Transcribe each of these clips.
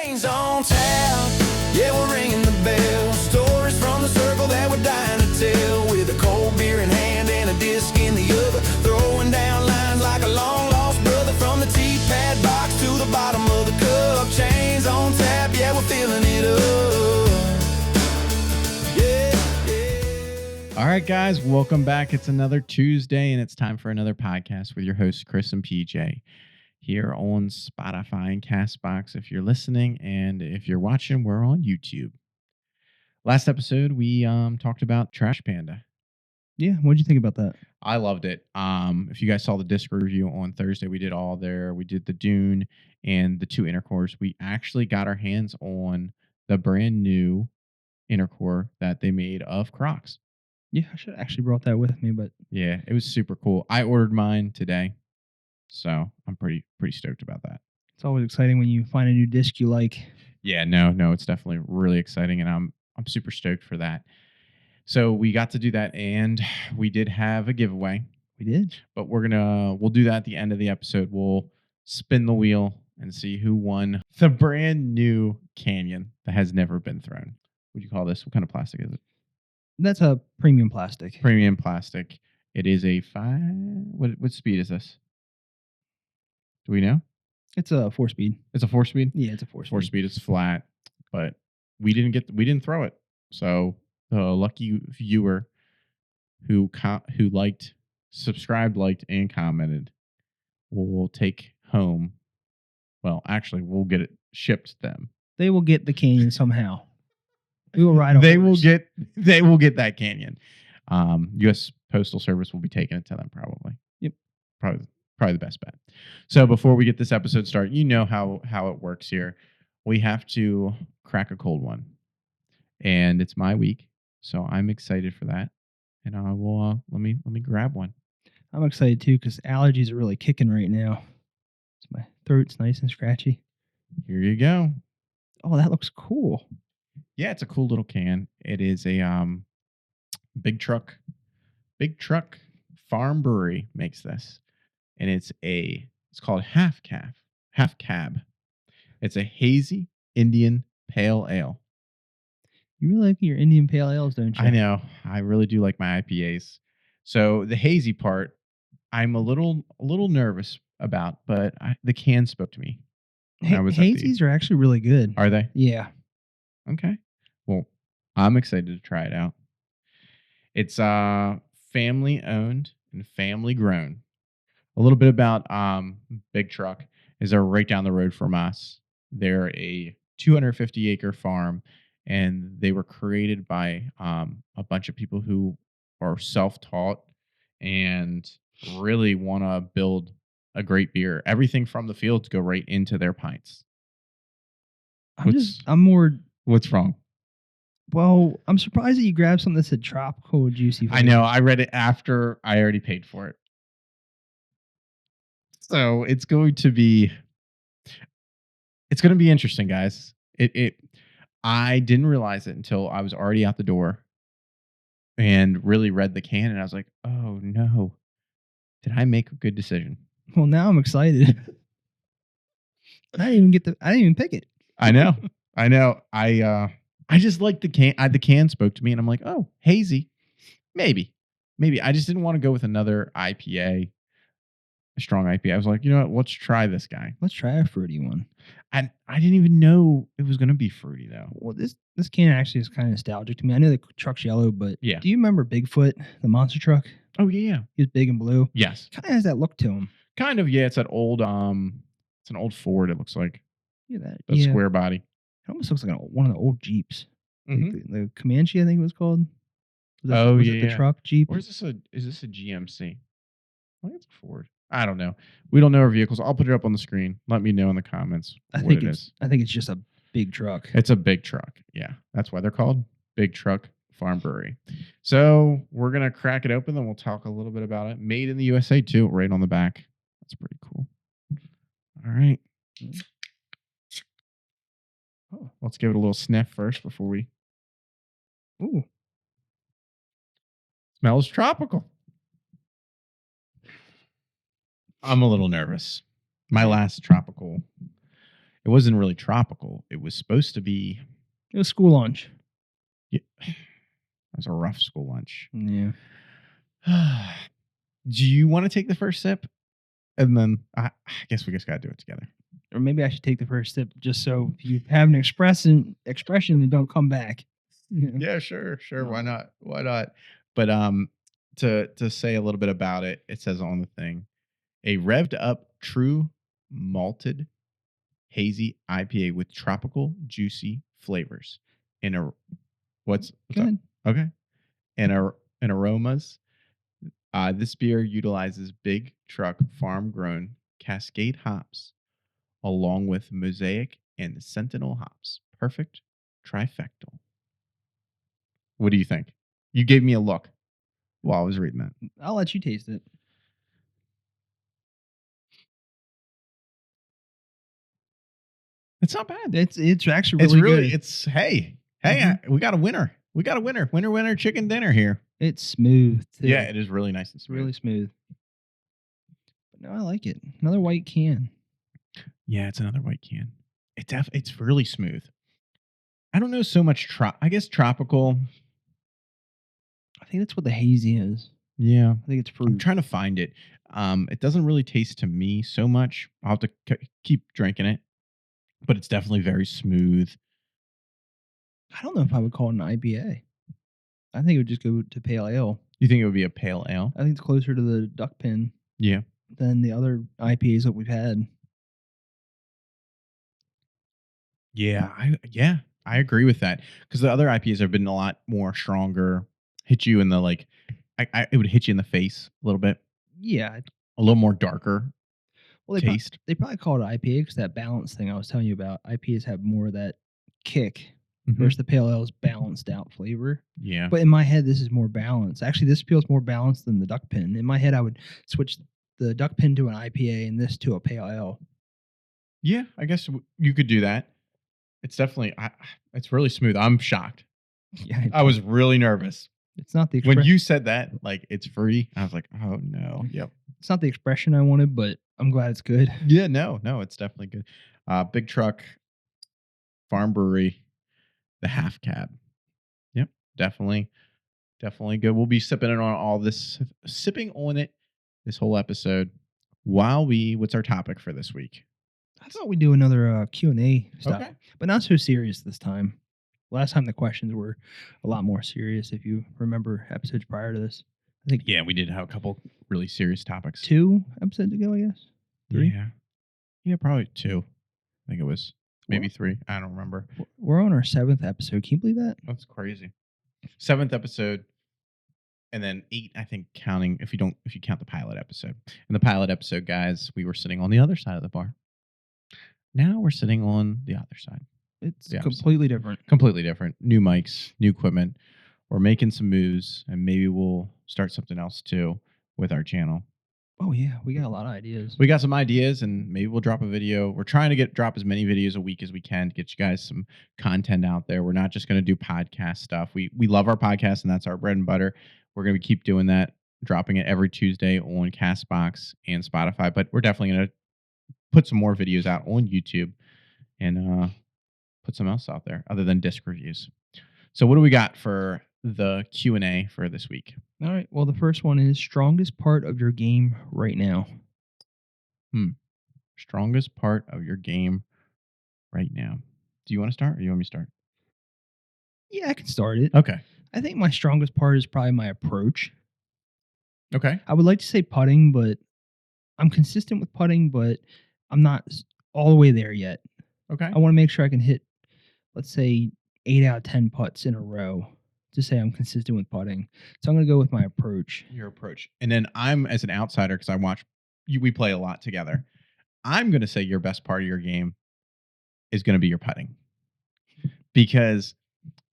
chains on tap. Yeah, we're ringing the bell. Stories from the circle that we're dying to tell. With a cold beer in hand and a disc in the other. Throwing down lines like a long lost brother. From the T-pad box to the bottom of the cup. Chains on tap, yeah, we're filling it up. Yeah. All right, guys, welcome back. It's another Tuesday, and it's time for another podcast with your hosts, Chris and PJ, here on Spotify and CastBox if you're listening, and if you're watching, we're on YouTube. Last episode, we talked about Trash Panda. Yeah, what did you think about that? I loved it. If you guys saw the disc review on Thursday, we did all there. We did the Dune and the two intercores. We actually got our hands on the brand new intercore that they made of Crocs. Yeah, I should have actually brought that with me, but Yeah, it was super cool. I ordered mine today, so I'm pretty stoked about that. it's always exciting when you find a new disc you like. Yeah, no, it's definitely really exciting, and I'm super stoked for that. So we got to do that, and we did have a giveaway, We did. but we'll do that at the end of the episode. We'll spin the wheel and see who won the brand new Canyon that has never been thrown. What do you call this? What kind of plastic is it? That's a premium plastic. Premium plastic. It is a 5. What speed is this? Do we know? It's a 4-speed. It's a 4-speed. Yeah, it's a 4-speed. 4-speed is flat, but we didn't throw it. So the lucky viewer who liked, subscribed, liked, and commented will take home. Well, actually, we'll get it shipped to them. They will get the Canyon somehow. We will ride a They horse. will get that Canyon. U.S. Postal Service will be taking it to them probably. Yep. Probably the best bet. So before we get this episode started, you know how it works here. We have to crack a cold one, and it's my week, so I'm excited for that. And I will let me grab one. I'm excited too because allergies are really kicking right now. So my throat's nice and scratchy. Here you go. Oh, that looks cool. Yeah, it's a cool little can. It is a big truck farm brewery makes this, and it's called Halfcab. It's a hazy Indian pale ale. You really like your Indian pale ales, don't you? I know. I really do like my IPAs. So the hazy part, I'm a little nervous about, but the can spoke to me. Hazies are actually really good. Are they? Yeah. Okay. Well, I'm excited to try it out. It's family owned and family grown. A little bit about Big Truck is they're right down the road from us. They're a 250-acre farm, and they were created by a bunch of people who are self-taught and really want to build a great beer. Everything from the fields go right into their pints. What's wrong? Well, I'm surprised that you grabbed something that said tropical juicy. I know. I read it after I already paid for it. So it's going to be interesting, guys. I didn't realize it until I was already out the door and really read the can, and I was like, oh no. Did I make a good decision? Well, now I'm excited. I didn't even pick it. I know. I just like the can. The can spoke to me, and I'm like, oh, hazy. Maybe. I just didn't want to go with another IPA, a strong IPA. I was like, you know what? Let's try this guy. Let's try a fruity one. I didn't even know it was going to be fruity, though. Well, this can actually is kind of nostalgic to me. I know the truck's yellow, but yeah. Do you remember Bigfoot, the monster truck? Oh, yeah. He was big and blue. Yes. Kind of has that look to him. Kind of, yeah. It's that old, it's an old Ford, it looks like. Yeah, that square body. It almost looks like one of the old Jeeps. Mm-hmm. Like the Comanche, I think it was called. Was it the truck Jeep? Or is this a GMC? I think it's a Ford. I don't know. We don't know our vehicles. I'll put it up on the screen. Let me know in the comments what it is. I think it's just a big truck. It's a big truck. Yeah. That's why they're called Big Truck Farm Brewery. So we're going to crack it open, then we'll talk a little bit about it. Made in the USA, too, right on the back. That's pretty cool. All right. Oh, let's give it a little sniff first before we... Ooh. Smells tropical. I'm a little nervous. My last tropical, It wasn't really tropical. It was supposed to be. It was school lunch. Yeah, it was a rough school lunch. Yeah. Do you want to take the first sip? And then I guess we just got to do it together. Or maybe I should take the first sip just so if you have an expression, then don't come back. Yeah, sure. Why not? But to say a little bit about it, it says on the thing, a revved up true malted hazy IPA with tropical juicy flavors in a what's Go ahead. up? Okay. And aromas. This beer utilizes big truck farm grown Cascade hops along with Mosaic and Centennial hops. Perfect trifecta. What do you think? You gave me a look while I was reading that. I'll let you taste it. It's not bad. It's actually It's really really good. it's hey, we got a winner. We got a winner. Winner chicken dinner here. It's smooth too. Yeah, it is really nice and It's smooth. really smooth. But no, I like it. Another white can. Yeah, it's another white can. It's really smooth. I don't know so much I guess tropical. I think that's what the hazy is. Yeah. I think it's I'm fruit. trying to find it. It doesn't really taste to me so much. I'll have to keep drinking it, but it's definitely very smooth. I don't know if I would call it an IPA. I think it would just go to pale ale. You think it would be a pale ale? I think it's closer to the duck pin Yeah. than the other IPAs that we've had. Yeah, I agree with that because the other IPAs have been a lot more stronger. Hit you in the it would hit you in the face a little bit. Yeah. A little more darker Well, taste. They probably call it IPA because that balance thing I was telling you about. IPAs have more of that kick versus the pale ale's balanced out flavor. Yeah. But in my head, this is more balanced. Actually, this feels more balanced than the duck pin. In my head, I would switch the duck pin to an IPA and this to a pale ale. Yeah, I guess you could do that. It's definitely it's really smooth. I'm shocked. Yeah, I was really nervous. It's not the When you said that, like it's fruity, I was like, oh no. Yep. It's not the expression I wanted, but I'm glad it's good. Yeah, no, it's definitely good. Big truck, farm brewery, the Halfcab. Yep, definitely good. We'll be sipping on it this whole episode. What's our topic for this week? I thought we'd do another Q&A stuff, Okay. but not so serious this time. Last time the questions were a lot more serious. If you remember episodes prior to this, I think we did have a couple really serious topics. 2 episodes ago, I guess. 3. Yeah, probably 2. I think it was maybe 3. I don't remember. We're on our 7th episode. Can you believe that? That's crazy. 7th episode, and then 8. I think counting if you count the pilot episode. In the pilot episode, guys, we were sitting on the other side of the bar. Now we're sitting on the other side. It's completely different. Completely different. New mics, new equipment. We're making some moves, and maybe we'll start something else too with our channel. Oh yeah, we got a lot of ideas. We got some ideas, and maybe we'll drop a video. We're trying to drop as many videos a week as we can to get you guys some content out there. We're not just going to do podcast stuff. We love our podcast, and that's our bread and butter. We're going to keep doing that, dropping it every Tuesday on Castbox and Spotify. But we're definitely going to put some more videos out on YouTube and put some else out there other than disc reviews. So what do we got for the Q&A for this week? All right. Well, the first one is strongest part of your game right now. Strongest part of your game right now. Do you want to start or do you want me to start? Yeah, I can start it. Okay. I think my strongest part is probably my approach. Okay. I would like to say putting, but I'm consistent with putting, but I'm not all the way there yet. Okay. I want to make sure I can hit, let's say, 8 out of 10 putts in a row to say I'm consistent with putting. So I'm going to go with my approach. Your approach. And then I'm, as an outsider, because I watch you, we play a lot together. I'm going to say your best part of your game is going to be your putting. Because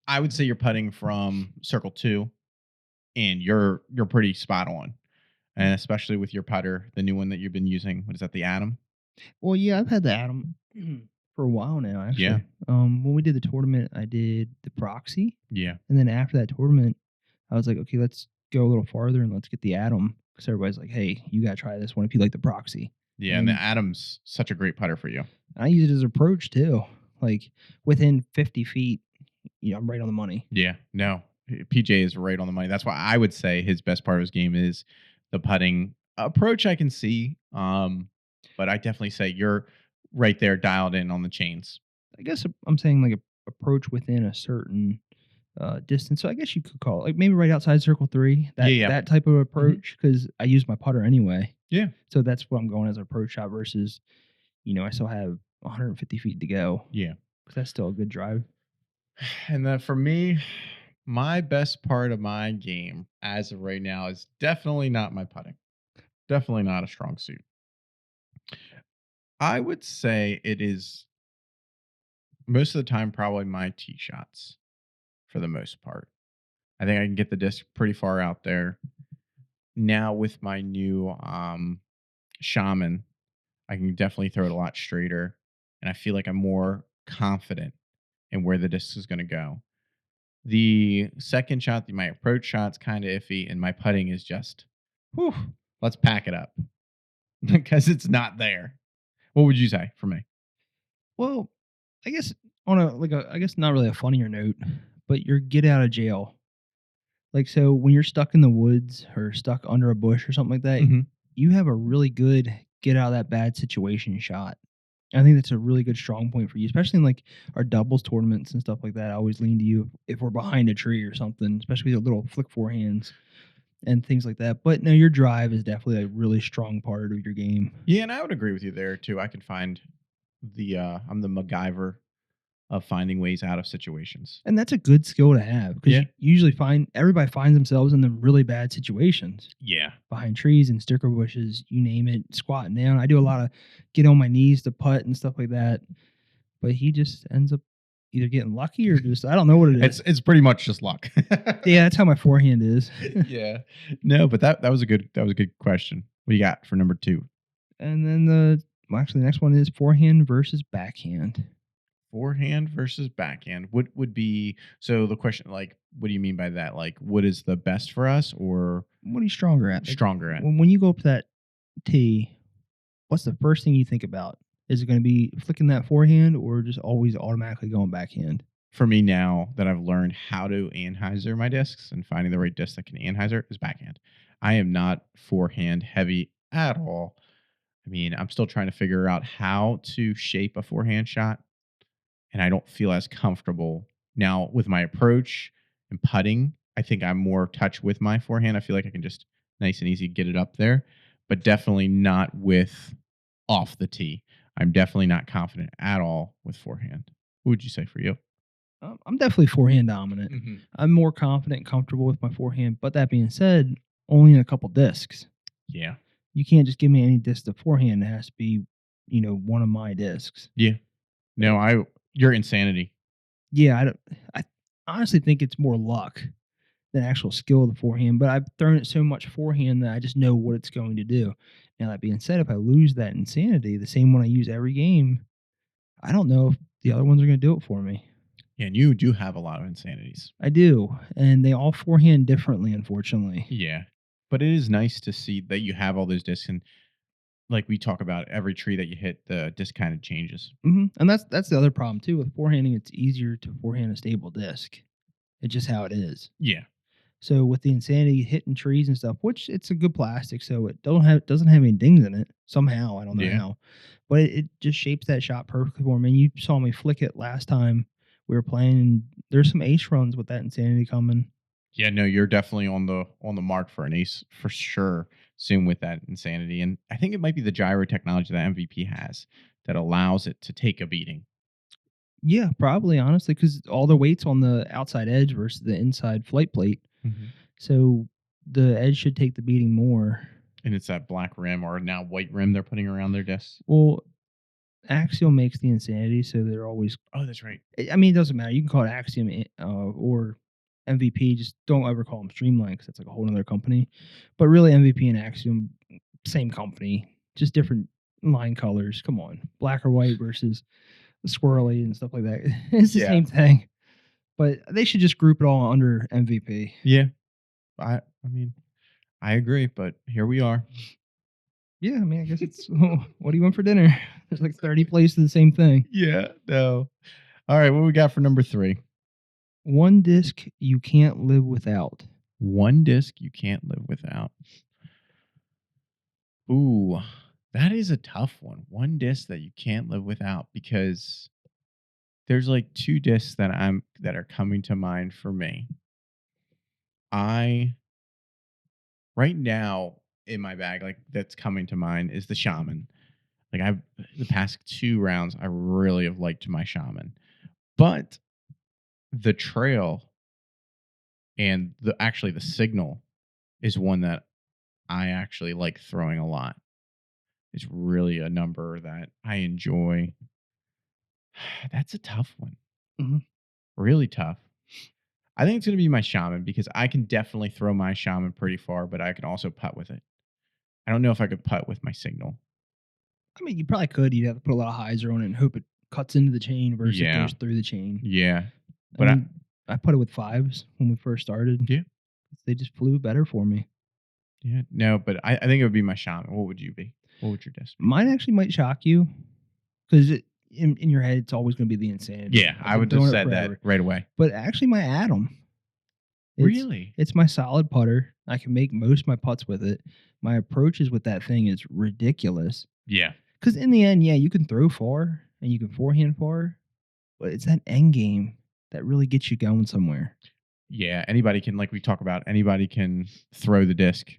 I would say you're putting from circle 2 and you're pretty spot on. And especially with your putter, the new one that you've been using. What is that, the Atom? Well, yeah, I've had the Atom for a while now, actually. Yeah. When we did the tournament, I did the Proxy. Yeah. And then after that tournament, I was like, okay, let's go a little farther and let's get the Atom. Because everybody's like, hey, you got to try this one if you like the Proxy. Yeah, and the And Adam's such a great putter for you. I use it as approach too. Like within 50 feet, I'm right on the money. Yeah, no, PJ is right on the money. That's why I would say his best part of his game is the putting approach. I can see, but I definitely say you're right there, dialed in on the chains. I guess I'm saying like a approach within a certain distance. So I guess you could call it like maybe right outside circle three. Yeah, That yeah, that type of hmm approach because I use my putter anyway. yeah, So that's what I'm going as an approach shot versus I still have 150 feet to go yeah. because that's still a good drive. And then for me, my best part of my game as of right now is definitely not my putting. Definitely not a strong suit. I would say it is most of the time probably my tee shots for the most part. I think I can get the disc pretty far out there. Now with my new shaman, I can definitely throw it a lot straighter. And I feel like I'm more confident in where the disc is going to go. The second shot, my approach shot's kind of iffy, and my putting is just, whew, let's pack it up because it's not there. What would you say for me? Well, I guess on I guess not really a funnier note, but your get out of jail. Like so when you're stuck in the woods or stuck under a bush or something like that, Hmm. you have a really good get out of that bad situation shot. I think that's a really good strong point for you, especially in like our doubles tournaments and stuff like that. I always lean to you if we're behind a tree or something, especially the little flick forehands and things like that. But no, your drive is definitely a really strong part of your game. Yeah, and I would agree with you there too. I can find I'm the MacGyver of finding ways out of situations. And that's a good skill to have because Yeah. you usually find everybody finds themselves in them really bad situations Yeah. behind trees and sticker bushes, you name it, squatting down. I do a lot of get on my knees to putt and stuff like that. But he just ends up either getting lucky or just I don't know what it is. It's pretty much just luck. Yeah, that's how my forehand is. Yeah. No, but that was a good question. What do you got for number 2? And then actually the next one is forehand versus backhand. Forehand versus backhand. What would be so the question like what do you mean by that? Like what is the best for us or What are you stronger at? Like, stronger at? when you go up to that tee, what's the first thing you think about? Is it going to be flicking that forehand or just always automatically going backhand? For me now that I've learned how to anhyzer my discs and finding the right disc that can anhyzer is backhand. I am not forehand heavy at all. I mean, I'm still trying to figure out how to shape a forehand shot, and I don't feel as comfortable now with my approach and putting. I think I'm more touch with my forehand. I feel like I can just nice and easy get it up there, but definitely not with off the tee. I'm definitely not confident at all with forehand. What would you say for you? I'm definitely forehand dominant. Mm-hmm. I'm more confident and comfortable with my forehand. But that being said, only in a couple discs. Yeah. You can't just give me any disc to forehand. It has to be, one of my discs. Yeah. No, you're insanity. Yeah, I honestly think it's more luck than actual skill of the forehand. But I've thrown it so much forehand that I just know what it's going to do. Now that being said, if I lose that insanity, the same one I use every game, I don't know if the other ones are going to do it for me. Yeah, and you do have a lot of insanities. I do, and they all forehand differently, unfortunately. Yeah. But it is nice to see that you have all those discs and like we talk about every tree that you hit, the disc kind of changes. And that's the other problem too with forehanding. It's easier to forehand a stable disc. It's just how it is. Yeah. So with the insanity hitting trees and stuff, which it's a good plastic, so it doesn't have any dings in it somehow. I don't know Yeah. how, but it just shapes that shot perfectly for me. And you saw me flick it last time we were playing, and there's some ace runs with that insanity coming. Yeah, no, you're definitely on the mark for an ace for sure soon with that insanity. And I think it might be the gyro technology that MVP has that allows it to take a beating. Yeah, probably honestly, because all the weight's on the outside edge versus the inside flight plate. Mm-hmm. So the edge should take the beating more. And it's that black rim or now white rim they're putting around their discs. Well, Axial makes the insanity, so they're always. Oh, that's right. I mean, it doesn't matter. You can call it Axiom or MVP. Just don't ever call them Streamline because that's like a whole other company. But really, MVP and Axiom, same company, just different line colors. Come on, black or white versus swirly and stuff like that. It's the same thing. But they should just group it all under MVP. Yeah. I mean, I agree, but here we are. Yeah, I mean, I guess it's what do you want for dinner? There's like 30 places the same thing. Yeah, no. All right, what we got for number 3? One disc you can't live without. One disc you can't live without. Ooh, that is a tough one. One disc that you can't live without, because there's like 2 discs that are coming to mind for me. I right now in my bag, like that's coming to mind, is the Shaman. Like I've the past 2 rounds, I really have liked my Shaman, but the Trail and the Signal is one that I actually like throwing a lot. It's really a number that I enjoy. That's a tough one. Mhm. Really tough. I think it's going to be my Shaman, because I can definitely throw my Shaman pretty far, but I can also putt with it. I don't know if I could putt with my Signal. I mean, you probably could. You'd have to put a lot of hyzer on it and hope it cuts into the chain versus it Yeah. goes through the chain. Yeah. I But mean, I put it with 5s when we first started. Yeah. They just flew better for me. Yeah. No, but I think it would be my Shaman. What would you be? What would your disc be? Mine actually might shock you because in your head, it's always going to be the Insanity. Yeah, I've I been would have throwing it said that forever. right away. But actually, my Atom. Really? It's my solid putter. I can make most of my putts with it. My approaches with that thing is ridiculous. Yeah. Because in the end, yeah, you can throw far and you can forehand far, but it's that end game that really gets you going somewhere. Yeah. Anybody can, like we talk about, anybody can throw the disc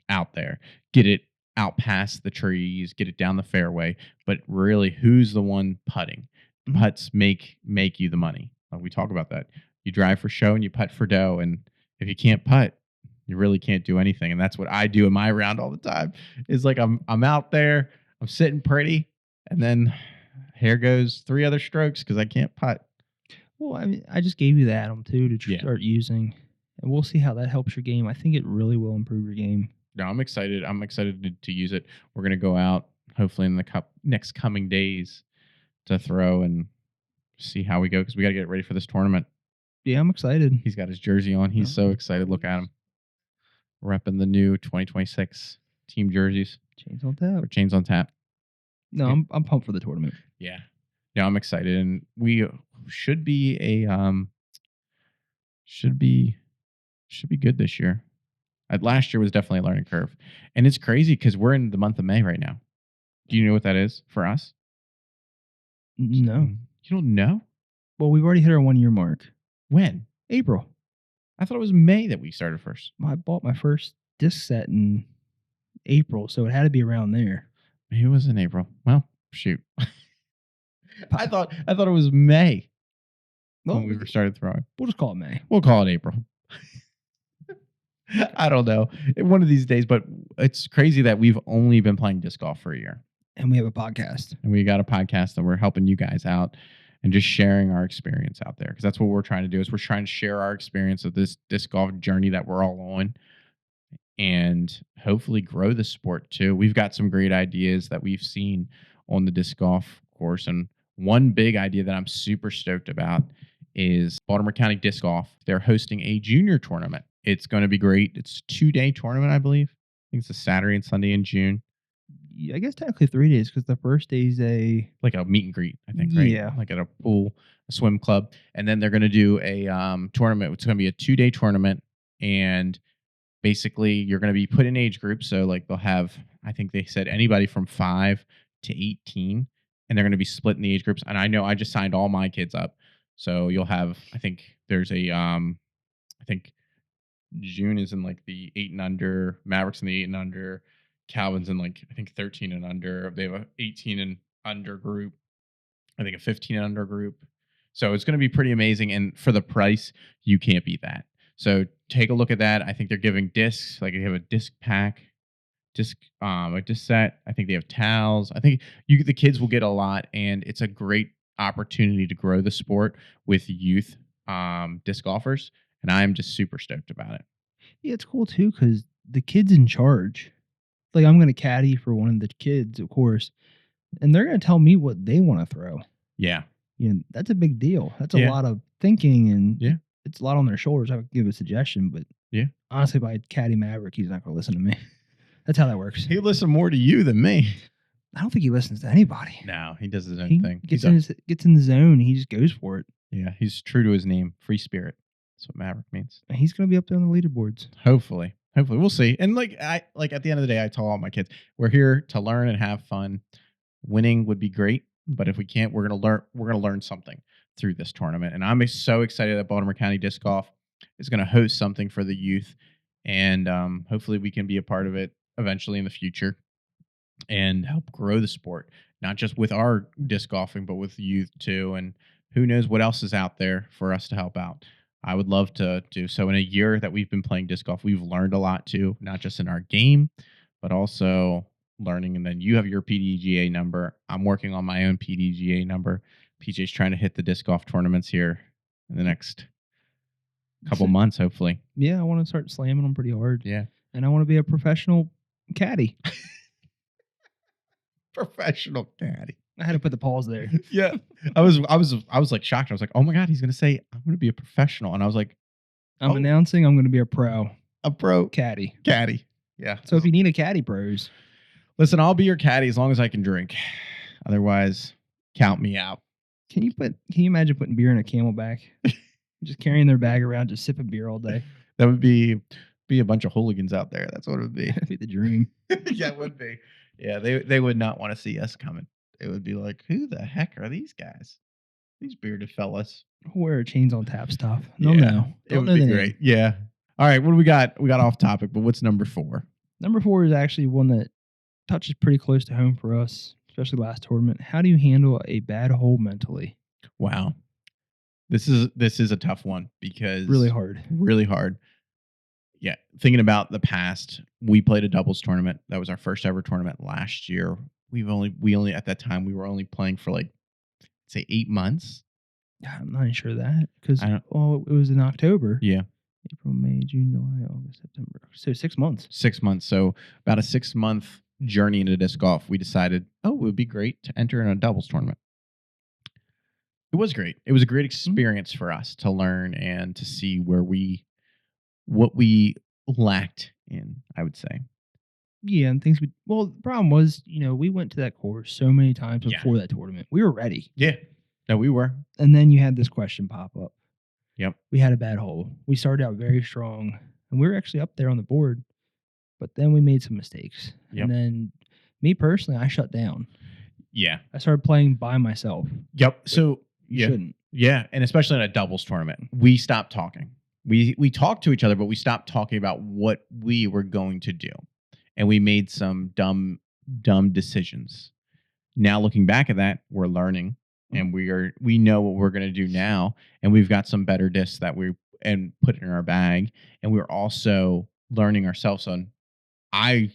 out there, get it out past the trees, get it down the fairway. But really, who's the one putting? Mhm. Putts make you the money. Like we talk about that. You drive for show and you putt for dough. And if you can't putt, you really can't do anything. And that's what I do in my round all the time. Is like I'm out there, I'm sitting pretty, and then here goes 3 other strokes because I can't putt. Well, I mean, I just gave you the Atom too to Yeah. start using, and we'll see how that helps your game. I think it really will improve your game. No, I'm excited. I'm excited to use it. We're gonna go out hopefully in the next coming days to throw and see how we go, because we got to get ready for this tournament. Yeah, I'm excited. He's got his jersey on. He's so excited. Look at him, repping the new 2026 team jerseys Chains on tap. or Chains on Tap. No, Yeah. I'm pumped for the tournament. Yeah, no, I'm excited, and we should be should be good this year. Last year was definitely a learning curve, and it's crazy because we're in the month of May right now. Do you know what that is for us? No. You don't know? Well, we've already hit our 1 year mark. When? April. I thought it was May that we started first. I bought my first disc set in April, so it had to be around there. Maybe it was in April. Well, shoot. I thought it was May when we started throwing. We'll just call it May. We'll call it April. I don't know. One of these days, but it's crazy that we've only been playing disc golf for a year. And we have a podcast. And we got a podcast and we're helping you guys out and just sharing our experience out there. Because that's what we're trying to do, is we're trying to share our experience of this disc golf journey that we're all on, and hopefully grow the sport too. We've got some great ideas that we've seen on the disc golf course. And one big idea that I'm super stoked about is Baltimore County Disc Golf. They're hosting a junior tournament. It's going to be great. It's a 2-day tournament, I believe. I think it's a Saturday and Sunday in June. Yeah, I guess technically 3 days because the first day is like a meet and greet, I think, right? Yeah. Like at a pool, a swim club. And then they're going to do a tournament. It's going to be a 2-day tournament. And basically, you're going to be put in age groups. So, like, they'll have, I think they said anybody from 5 to 18. And they're going to be split in the age groups. And I know I just signed all my kids up. So you'll have, I think there's a, I think June is in like the 8 and under, Mavericks in the 8 and under, Calvin's in like, I think 13 and under. They have a 18 and under group, I think a 15 and under group. So it's going to be pretty amazing. And for the price, you can't beat that. So take a look at that. I think they're giving discs, like they have a disc pack, a disc set. I think they have towels. I think the kids will get a lot, and it's a great opportunity to grow the sport with youth disc golfers. And I'm just super stoked about it. Yeah, it's cool too because the kid's in charge. Like, I'm going to caddy for one of the kids, of course, and they're going to tell me what they want to throw. Yeah. You know, that's a big deal. That's a Yeah. lot of thinking, and Yeah. it's a lot on their shoulders. I would give a suggestion, but Yeah. honestly, if I caddy Maverick, he's not going to listen to me. That's how that works. He listens more to you than me. I don't think he listens to anybody. No, he does his own He thing. gets in the zone. He just goes for it. Yeah, he's true to his name, free spirit. That's what Maverick means. And he's going to be up there on the leaderboards. Hopefully, we'll see. And like at the end of the day, I tell all my kids, we're here to learn and have fun. Winning would be great, but if we can't, we're gonna learn something through this tournament. And I'm so excited that Baltimore County Disc Golf is going to host something for the youth, and hopefully we can be a part of it eventually in the future and help grow the sport, not just with our disc golfing, but with youth too. And who knows what else is out there for us to help out. I would love to do so. In a year that we've been playing disc golf, we've learned a lot too, not just in our game, but also learning. And then you have your PDGA number. I'm working on my own PDGA number. PJ's trying to hit the disc golf tournaments here in the next couple months, hopefully. Yeah, I want to start slamming them pretty hard. Yeah. And I want to be a professional caddy. Professional caddy. I had to put the pause there. Yeah. I was like shocked. I was like, oh my God, he's gonna say I'm gonna be a professional. And I was like, I'm announcing I'm gonna be a pro caddy. Yeah. So if you need a caddy, pros. Listen, I'll be your caddy as long as I can drink. Otherwise, count me out. Can you imagine putting beer in a Camelback? Just carrying their bag around, just sipping beer all day. That would be a bunch of hooligans out there. That's what it would be. That'd be the dream. Yeah, it would be. Yeah, they would not want to see us coming. It would be like, who the heck are these guys? These bearded fellas. Wear chains on tap stuff. No, Yeah, no. It would be great. Yeah. All right, what do we got? We got off topic, but what's number 4? Number 4 is actually one that touches pretty close to home for us, especially last tournament. How do you handle a bad hole mentally? Wow. This is a tough one because really hard. Yeah. Thinking about the past, we played a doubles tournament. That was our first ever tournament last year. We only at that time, we were only playing for like, say 8 months. I'm not sure of that because it was in October. Yeah. April, May, June, July, August, September. So 6 months. 6 months. So about a 6-month journey into disc golf, we decided, it would be great to enter in a doubles tournament. It was great. It was a great experience for us to learn and to see what we lacked in, I would say. Yeah, and the problem was, we went to that course so many times before that tournament. We were ready. Yeah. No, we were. And then you had this question pop up. Yep. We had a bad hole. We started out very strong, and we were actually up there on the board, but then we made some mistakes. Yep. And then me personally, I shut down. Yeah. I started playing by myself. Yep. So you shouldn't. Yeah, and especially in a doubles tournament, we stopped talking. We talked to each other, but we stopped talking about what we were going to do, and we made some dumb decisions. Now looking back at that, we're learning, and we know what we're going to do now, and we've got some better discs that we put in our bag, and we're also learning ourselves on. I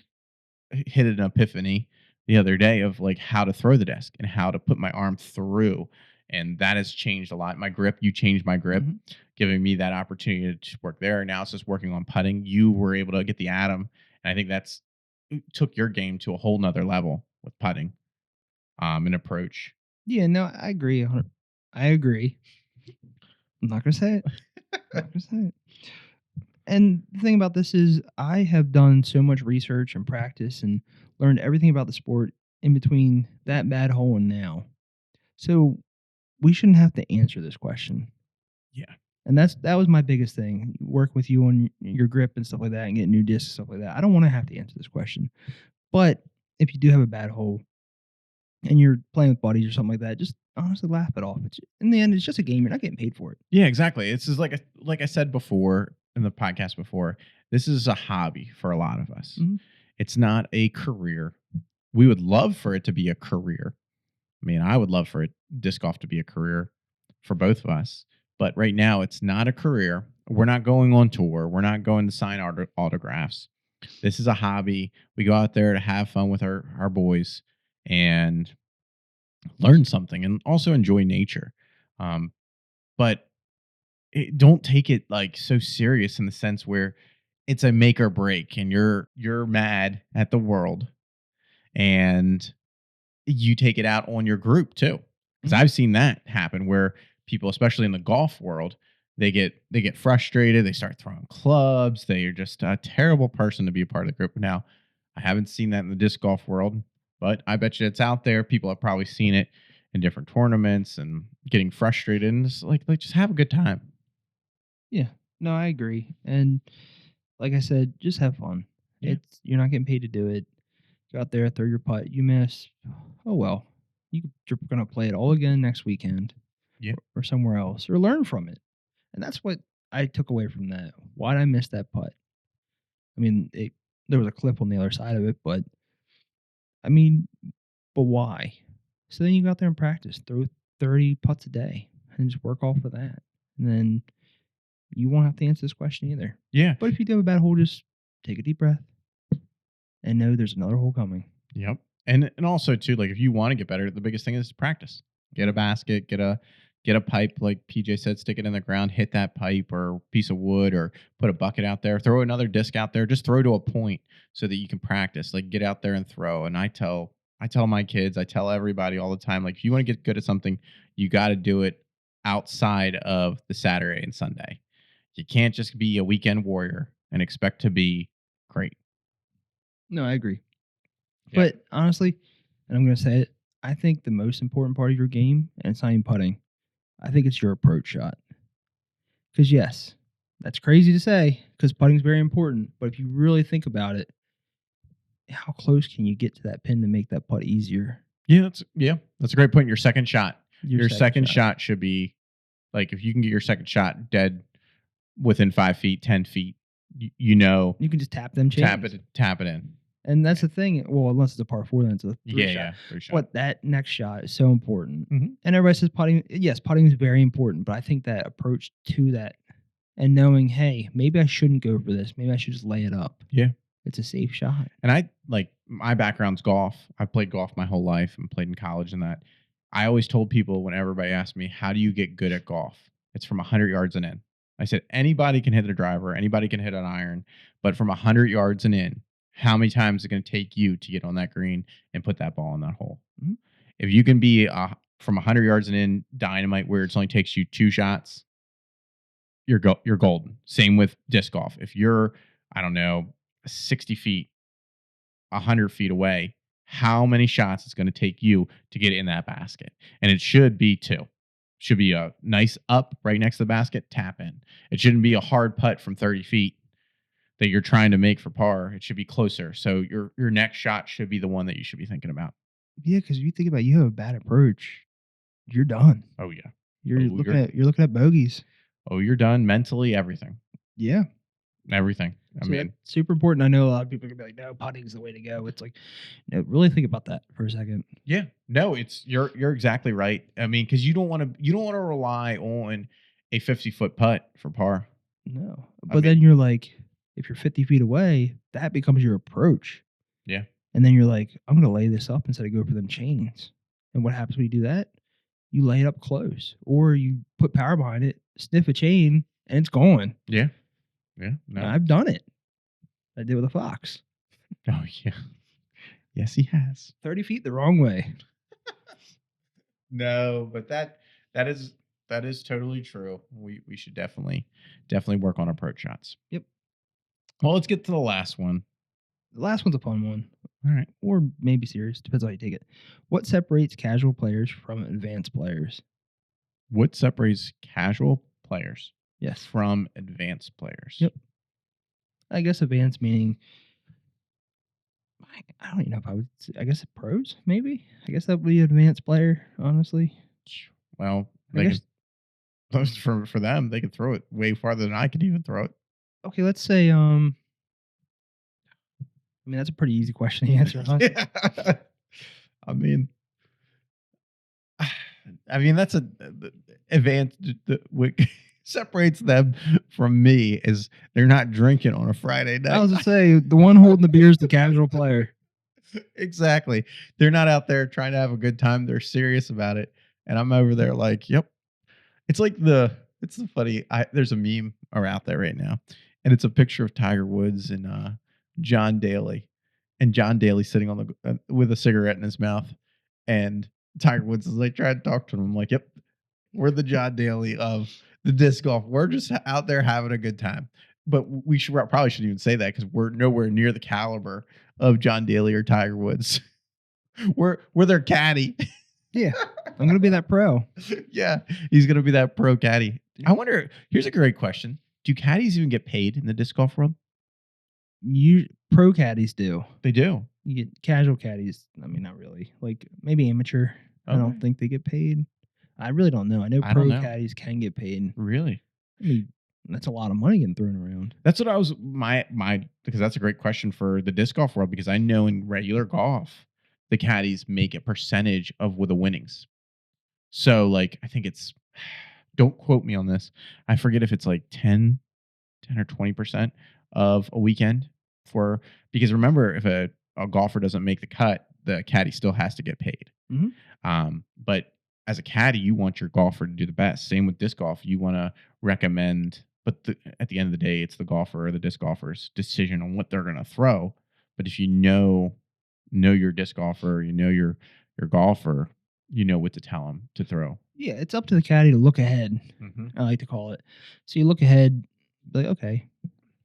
hit an epiphany the other day of like how to throw the disc and how to put my arm through. And that has changed a lot. My grip, you changed my grip, giving me that opportunity to work there. Now it's just working on putting. You were able to get the atom. And I think took your game to a whole nother level with putting and approach. Yeah, no, I agree. I agree. I'm not going to say it. And the thing about this is I have done so much research and practice and learned everything about the sport in between that bad hole and now. So we shouldn't have to answer this question. Yeah. And that was my biggest thing. Work with you on your grip and stuff like that and get new discs, stuff like that. I don't want to have to answer this question. But if you do have a bad hole and you're playing with buddies or something like that, just honestly laugh it off. In the end, it's just a game. You're not getting paid for it. Yeah, exactly. It's just like I said before in the podcast before, this is a hobby for a lot of us. Mm-hmm. It's not a career. We would love for it to be a career. I mean, I would love for disc golf to be a career for both of us. But right now, it's not a career. We're not going on tour. We're not going to sign autographs. This is a hobby. We go out there to have fun with our boys and learn something and also enjoy nature. But don't take it like so serious in the sense where it's a make or break and you're mad at the world and you take it out on your group too. Because I've seen that happen where people, especially in the golf world, they get frustrated. They start throwing clubs. They are just a terrible person to be a part of the group. Now, I haven't seen that in the disc golf world, but I bet you it's out there. People have probably seen it in different tournaments and getting frustrated and just like just have a good time. Yeah. No, I agree. And like I said, just have fun. Yeah. You're not getting paid to do it. Go out there, throw your putt. You miss. Oh well. You're gonna play it all again next weekend. Yeah. Or somewhere else. Or learn from it. And that's what I took away from that. Why'd I miss that putt? I mean, there was a clip on the other side of it, but I mean, but why? So then you go out there and practice, throw 30 putts a day, and just work off of that. And then you won't have to answer this question either. Yeah. But if you do have a bad hole, just take a deep breath and know there's another hole coming. Yep. And also too, like if you want to get better, the biggest thing is to practice. Get a basket, get a pipe, like PJ said, stick it in the ground, hit that pipe or piece of wood, or put a bucket out there, throw another disc out there, just throw to a point so that you can practice. Like get out there and throw. And I tell my kids, I tell everybody all the time, like if you want to get good at something, you got to do it outside of the Saturday and Sunday. You can't just be a weekend warrior and expect to be great. No, I agree. Yeah. But honestly, and I'm going to say it, I think the most important part of your game, and it's not even putting, I think it's your approach shot. Because yes, that's crazy to say because putting is very important. But if you really think about it, how close can you get to that pin to make that putt easier? Yeah, that's a great point. Your second shot. Your second shot. shot should be like if you can get your second shot dead within 5 feet, 10 feet, you know, You can just tap them chains. tap it in. And that's the thing. Well, unless it's a par 4, then it's a 3 shot. Yeah, 3 shot. But that next shot is so important. Mhm. And everybody says putting. Yes, putting is very important. But I think that approach to that and knowing, hey, maybe I shouldn't go for this. Maybe I should just lay it up. Yeah. It's a safe shot. And I like my background's golf. I've played golf my whole life and played in college and that. I always told people when everybody asked me, how do you get good at golf? It's from 100 yards and in. I said, anybody can hit a driver, anybody can hit an iron, but from 100 yards and in, how many times is it going to take you to get on that green and put that ball in that hole? Mhm. If you can be from 100 yards and in dynamite where it only takes you 2 shots, you're golden. Same with disc golf. If you're, I don't know, 60 feet, 100 feet away, how many shots it's going to take you to get in that basket? And it should be 2. Should be a nice up right next to the basket, tap in. It shouldn't be a hard putt from 30 feet that you're trying to make for par. It should be closer. So your next shot should be the one that you should be thinking about. Yeah, because if you think about it, you have a bad approach, you're done. Oh yeah. You're looking at bogeys. Oh, you're done mentally, everything. Yeah. Everything. I So mean, that's super important. I know a lot of people are gonna be like, "No, putting's the way to go." It's like, no, really think about that for a second. yeah. No, you're exactly right. I mean, because you don't want to rely on a 50-foot putt for par. No, I but then you're like, if you're 50 feet away, that becomes your approach. Yeah. And then you're like, I'm gonna lay this up instead of go for them chains. And what happens when you do that? You lay it up close, or you put power behind it, sniff a chain, and it's gone. Yeah. Yeah. No. I've done it. I did with a fox. Oh yeah. Yes, he has. 30 feet the wrong way. No, but that is totally true. We should definitely work on approach shots. Yep. Well, let's get to the last one. The last one's a fun one. All right. Or maybe serious. Depends how you take it. What separates casual players from advanced players? What separates casual players Yes. from advanced players? Yep. I guess advanced meaning, I don't even know if I would say, I guess pros, maybe? I guess that would be an advanced player, honestly. Well, I guess- for them, they could throw it way farther than I could even throw it. Okay, let's say, I mean, that's a pretty easy question to answer, huh? Yeah. I mean, that's advanced. What separates them from me is they're not drinking on a Friday night. I was going to say, the one holding the beer is the casual player. Exactly. They're not out there trying to have a good time. They're serious about it. And I'm over there like, yep. It's like it's the funny, there's a meme out there right now. And it's a picture of Tiger Woods and John Daly. And John Daly sitting on with a cigarette in his mouth. And Tiger Woods is like trying to talk to him. I'm like, yep, we're the John Daly of the disc golf. We're just out there having a good time. but we should probably shouldn't even say that because we're nowhere near the caliber of John Daly or Tiger Woods. we're their caddy. Yeah, I'm gonna be that pro. Yeah, he's gonna be that pro caddy. I wonder. Here's a great question: do caddies even get paid in the disc golf world? You pro caddies do. They do. You get casual caddies. I mean, not really. Like maybe amateur. I Okay. don't think they get paid. I really don't know. I know I pro don't know. caddies can get paid. Really? I mean, that's a lot of money getting thrown around. That's what I was my because that's a great question for the disc golf world because I know in regular golf the caddies make a percentage of the winnings. So like I think it's don't quote me on this. I forget if it's like 10 or 20% of a weekend for because remember if a golfer doesn't make the cut, the caddy still has to get paid. But as a caddy, you want your golfer to do the best. Same with disc golf. You want to recommend, but at the end of the day, it's the golfer or the disc golfer's decision on what they're going to throw. But if you know your disc golfer, you know your golfer, you know what to tell them to throw. Yeah, it's up to the caddy to look ahead. I like to call it. So you look ahead, like, okay,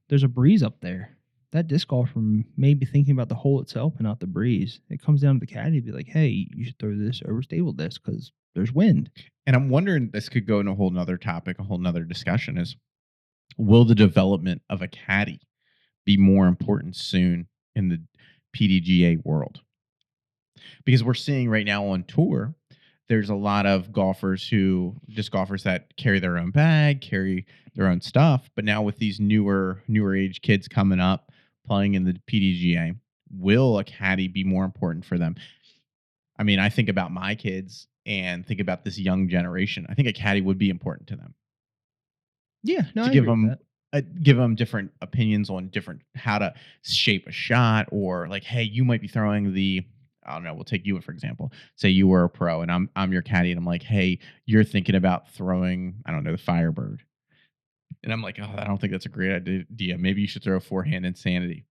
there's a breeze up there. That disc golfer may be thinking about the hole itself and not the breeze. It comes down to the caddy to be like, hey, you should throw this over stable disc because there's wind. And I'm wondering, this could go in a whole nother topic, a whole nother discussion is, will the development of a caddy be more important soon in the PDGA world? Because we're seeing right now on tour, there's a lot of disc golfers that carry their own bag, carry their own stuff. But now with these newer age kids coming up, playing in the PDGA, will a caddy be more important for them? I mean, I think about my kids and think about this young generation. I think a caddy would be important to them. Yeah, no, to I give agree with them give them different opinions on how to shape a shot, or like, hey, you might be throwing I don't know. We'll take you for example. Say you were a pro and I'm your caddy, and I'm like, hey, you're thinking about throwing, I don't know, the Firebird, and I'm like, oh, I don't think that's a great idea. Maybe you should throw a forehand Insanity.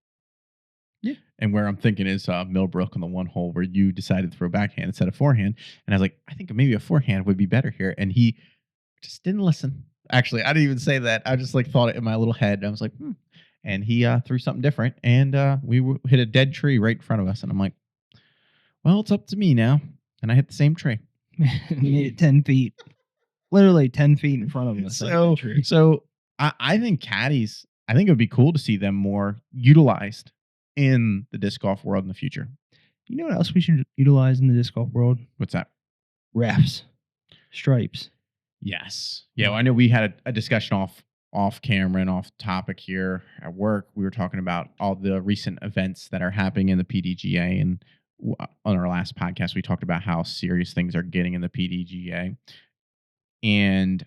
Yeah. And where I'm thinking is Millbrook on the one hole where you decided to throw backhand instead of forehand, and I was like, I think maybe a forehand would be better here, and he just didn't listen. Actually, I didn't even say that. I just like thought it in my little head. I was like, and he threw something different, and we hit a dead tree right in front of us, and I'm like, well, it's up to me now. And I hit the same tree. Made it 10 feet. Literally 10 feet in front of us. So I think caddies, I think it would be cool to see them more utilized in the disc golf world in the future. You know what else we should utilize in the disc golf world? What's that? Refs. Stripes. Yes. Yeah, well, I know we had a discussion off camera and off topic here at work. We were talking about all the recent events that are happening in the PDGA, and on our last podcast, we talked about how serious things are getting in the PDGA. And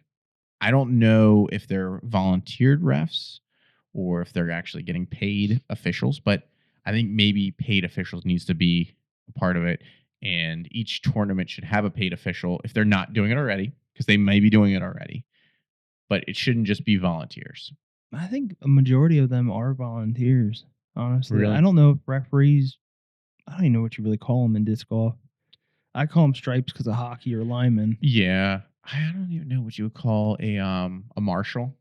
I don't know if they're volunteered refs or if they're actually getting paid officials, but I think maybe paid officials needs to be a part of it. And each tournament should have a paid official if they're not doing it already, because they may be doing it already. But it shouldn't just be volunteers. I think a majority of them are volunteers, honestly. Really? I don't know if referees, I don't even know what you really call them in disc golf. I call them stripes because of hockey or linemen. Yeah. I don't even know what you would call a marshal.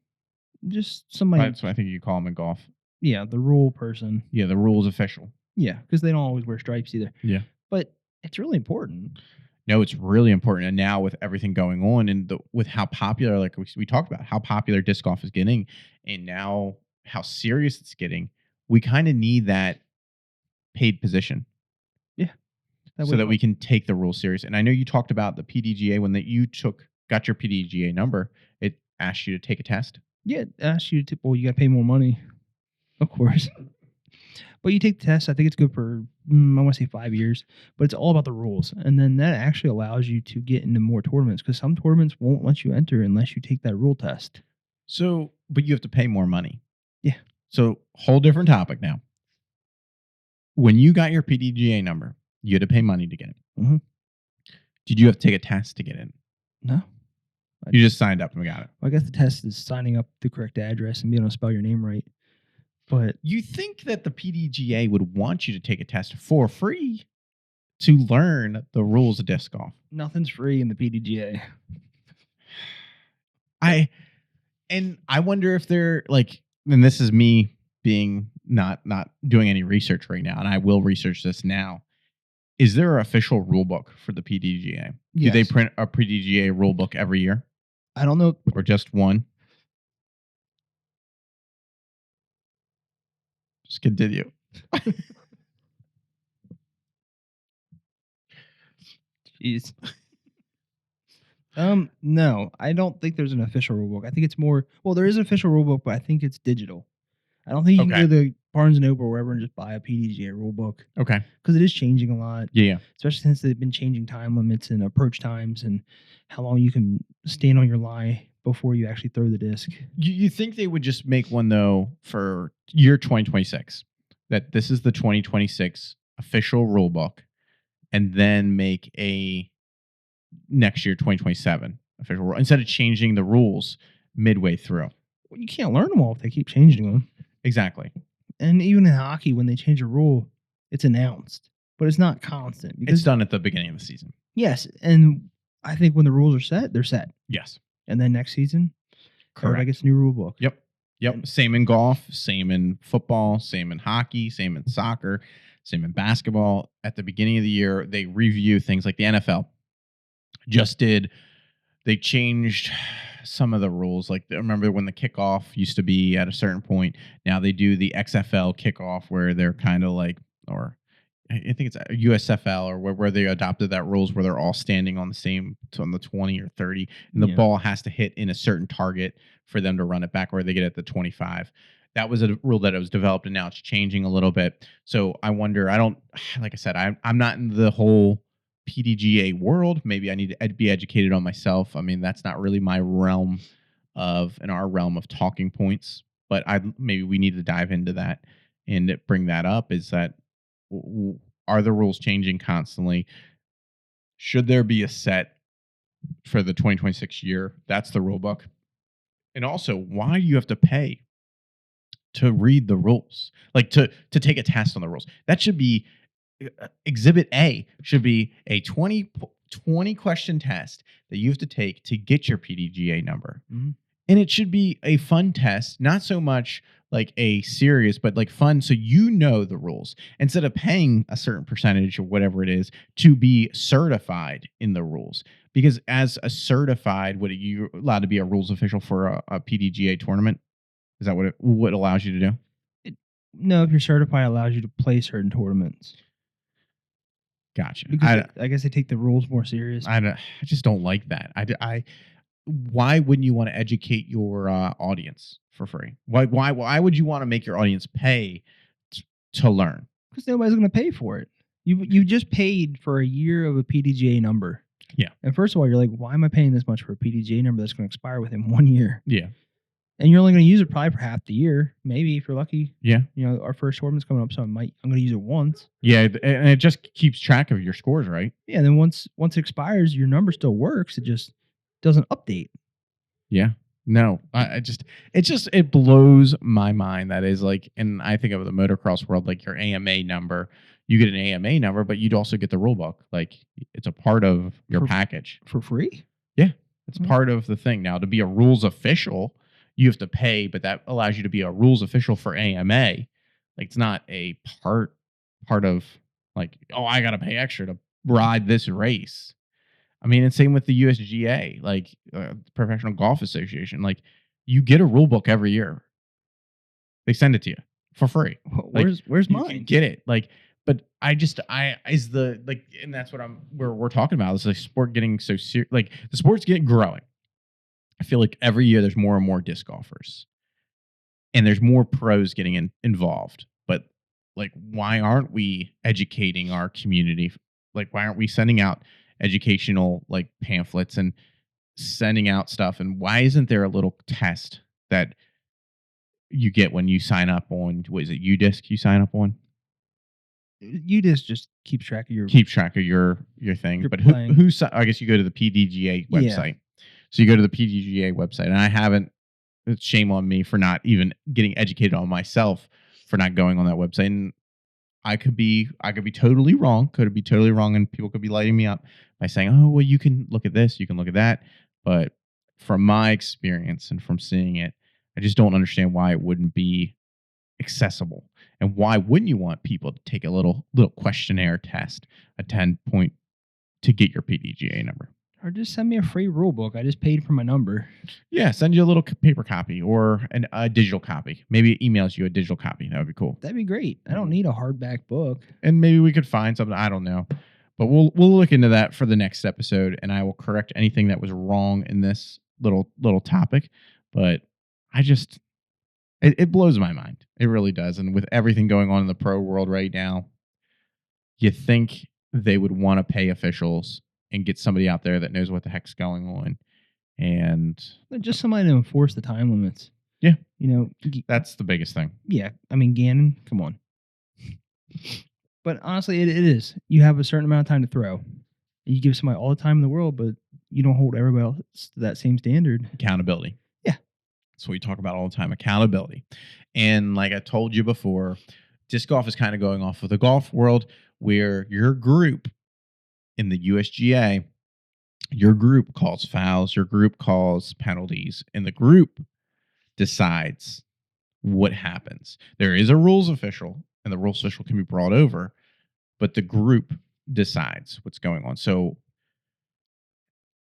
Just somebody. That's what I think you call them in golf. Yeah, the rule person. Yeah, the rules official. Yeah, because they don't always wear stripes either. Yeah. But it's really important. No, it's really important. And now with everything going on and with how popular, like we talked about, how popular disc golf is getting, and now how serious it's getting, we kind of need that paid position. Yeah. So that we can take the rules serious. And I know you talked about the PDGA when you got your PDGA number, it asked you to take a test. Yeah, it asks you to, well, you got to pay more money, of course. But you take the test. I think it's good for, I want to say 5 years, but it's all about the rules. And then that actually allows you to get into more tournaments, because some tournaments won't let you enter unless you take that rule test. So, but you have to pay more money. Yeah. So, whole different topic now. When you got your PDGA number, you had to pay money to get it. Mm-hmm. Did you have to take a test to get in? No. You just signed up and got it. Well, I guess the test is signing up the correct address and being able to spell your name right. But you think that the PDGA would want you to take a test for free to learn the rules of disc golf? Nothing's free in the PDGA. I wonder if they're like, and this is me being not doing any research right now, and I will research this now. Is there an official rule book for the PDGA? Do they Yes. print a PDGA rule book every year I don't know. or just one? Just continue. Jeez. No, I don't think there's an official rule book. I think it's more. Well, there is an official rule book, but I think it's digital. I don't think you can Okay. go to the Barnes and Noble or wherever and just buy a PDGA rule book Okay. because it is changing a lot. Yeah. Especially since they've been changing time limits and approach times and how long you can stand on your lie before you actually throw the disc. You think they would just make one though for year 2026? That this is the 2026 official rule book, and then make a next year 2027 official rule instead of changing the rules midway through. Well, you can't learn them all if they keep changing them. Exactly. And even in hockey, when they change a rule, it's announced, but it's not constant. It's done at the beginning of the season. Yes, and I think when the rules are set, they're set. Yes. And then next season, everybody Correct. gets a new rule book. Yep. Same in golf, same in football, same in hockey, same in soccer, same in basketball. At the beginning of the year, they review things like the NFL. They changed some of the rules. Like, remember when the kickoff used to be at a certain point? Now they do the XFL kickoff where they're kind of like, or I think it's USFL or where they adopted that rules where they're all standing on the 20 or 30, and the ball has to hit in a certain target for them to run it back, or they get at the 25. That was a rule that was developed, and now it's changing a little bit. So I wonder. Like I said, I'm not in the whole PDGA world. Maybe I need to be educated on myself. I mean, that's not really my realm in our realm of talking points. But maybe we need to dive into that and bring that up. Is that are the rules changing constantly? Should there be a set for the 2026 year? That's the rule book. And also, why do you have to pay to read the rules? Like to take a test on the rules? That should be Exhibit A should be a 20 question test that you have to take to get your PDGA number. Mm-hmm. And it should be a fun test, not so much like a serious, but like fun. So you know the rules instead of paying a certain percentage or whatever it is to be certified in the rules. Because as a certified, what are you allowed to be a rules official for a PDGA tournament? Is that what allows you to do? No, if you're certified, it allows you to play certain tournaments. Gotcha. Because I guess they take the rules more serious. I just don't like that. Why wouldn't you want to educate your audience for free? Why would you want to make your audience pay to learn? Because nobody's going to pay for it. You just paid for a year of a PDGA number. Yeah. And first of all, you're like, why am I paying this much for a PDGA number that's going to expire within 1 year? Yeah. And you're only going to use it probably for half the year, maybe if you're lucky. Yeah. You know, our first tournament's coming up, so I'm going to use it once. Yeah, and it just keeps track of your scores, right? Yeah. And then once it expires, your number still works. It just doesn't update. Yeah. No, it blows my mind. That is like, and I think of the motocross world, like your AMA number, you get an AMA number, but you'd also get the rule book. Like it's a part of your package for free. Yeah, it's part of the thing. Now to be a rules official, you have to pay, but that allows you to be a rules official for AMA. Like it's not a part of like, oh, I got to pay extra to ride this race. I mean, and same with the USGA, like Professional Golf Association. Like, you get a rule book every year. They send it to you for free. Where's you mine? can get it. Like, but and that's what we're talking about. Is the sport getting so serious? Like, the sport's growing. I feel like every year there's more and more disc golfers, and there's more pros getting involved. But like, why aren't we educating our community? Like, why aren't we sending out educational like pamphlets and sending out stuff? And why isn't there a little test that you get when you sign up on, what is it, UDisc you sign up on? UDisc just keeps track of your thing. You're but playing. who I guess you go to the PDGA website. Yeah. So you go to the PDGA website, and I haven't. It's shame on me for not even getting educated on myself for not going on that website. And I could be totally wrong. And people could be lighting me up by saying, "Oh, well, you can look at this, you can look at that." But from my experience and from seeing it, I just don't understand why it wouldn't be accessible. And why wouldn't you want people to take a little questionnaire test, a 10-point to get your PDGA number? Or just send me a free rule book. I just paid for my number. Yeah, send you a little paper copy or a digital copy. Maybe it emails you a digital copy. That would be cool. That'd be great. I don't need a hardback book. And maybe we could find something. I don't know. But we'll look into that for the next episode, and I will correct anything that was wrong in this little topic. But I just it blows my mind. It really does. And with everything going on in the pro world right now, you think they would want to pay officials and get somebody out there that knows what the heck's going on. And just somebody to enforce the time limits. Yeah. That's the biggest thing. Yeah. I mean, Gannon, come on. But honestly, it is. You have a certain amount of time to throw. You give somebody all the time in the world, but you don't hold everybody else to that same standard. Accountability. Yeah. That's what we talk about all the time, accountability. And like I told you before, disc golf is kind of going off of the golf world where your group in the USGA, your group calls fouls, your group calls penalties, and the group decides what happens. There is a rules official, and the rules official can be brought over, but the group decides what's going on. So